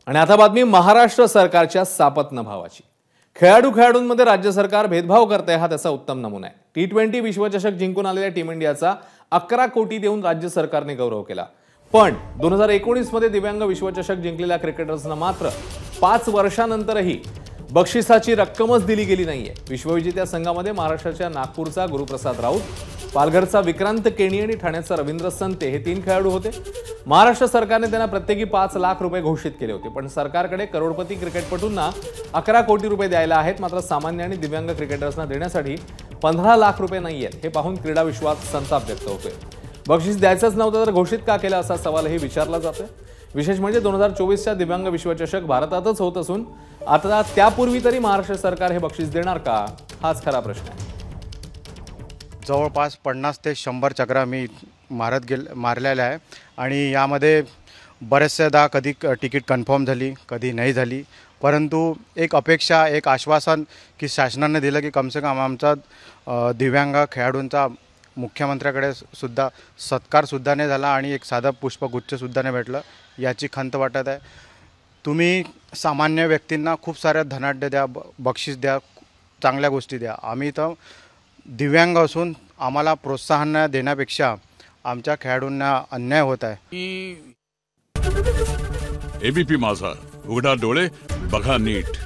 आणि आता बातमी महाराष्ट्र सरकारच्या सापत्न भावाची। खेळाडूंमध्ये राज्य सरकार भेदभाव करते हा त्याचा उत्तम नमुना आहे। T20 विश्वचषक जिंकून आलेल्या टीम इंडियाचा 11 कोटी देऊन राज्य सरकारने गौरव केला। पण 2019 मध्ये दिव्यांग विश्वचषक जिंकलेल्या क्रिकेटर्सना मात्र 5 वर्षांनंतरही बक्षिसाची रक्कमच दिली गेली नाहीये। विश्वविजेत्या संघामध्ये महाराष्ट्राच्या नागपूरचा गुरुप्रसाद राऊत, पालघरचा विक्रांत केणी आणि ठाण्याचा रवींद्र संते हे 3 खेळाडू होते। महाराष्ट्र सरकारने त्यांना प्रत्येकी 5 लाख रुपये घोषित केले होते, पण सरकारकडे करोडपती क्रिकेटपटूंना 11 कोटी रुपये द्यायला आहेत, मात्र सामान्य आणि दिव्यांग क्रिकेटर्सना देण्यासाठी 15 लाख रुपये नाहीयेत। हे पाहून क्रीडा विश्वात संताप व्यक्त होतोय। बक्षीस द्यायचंच नव्हतं तर घोषित का केलं असा सवालही विचारला जातोय। विशेष म्हणजे 2024च्या दिव्यांग विश्वचषक भारतातच होत असून आता त्यापूर्वी तरी महाराष्ट्र सरकार हे बक्षीस देणार का, हाच खरा प्रश्न आहे। जवळपास 50 ते 100 चक्रा मी मारलेल्या आहे आणि यामध्ये बरेचसेदा कधी तिकीट कन्फर्म झाली, कधी नाही झाली, परंतु एक अपेक्षा, एक आश्वासन की शासनाने दिलं की कम से कम आमचा दिव्यांग खेळाडूंचा मुख्यमंत्र्याकडे सुद्धा सत्कार सुद्धा नाही झाला आणि एक साधा पुष्पगुच्छ सुद्धा नाही भेटलं, याची खंत वाटत आहे। तुम्ही सामान्य व्यक्तींना खूप साऱ्या धनाढ्य द्या, बक्षीस द्या, चांगल्या गोष्टी द्या, आम्ही तर दिव्यांग असून आम्हाला प्रोत्साहन देण्यापेक्षा आमच्या खेळाडूंना अन्याय होत आहे। एबीपी माझा, उघडा डोळे बघा नीट।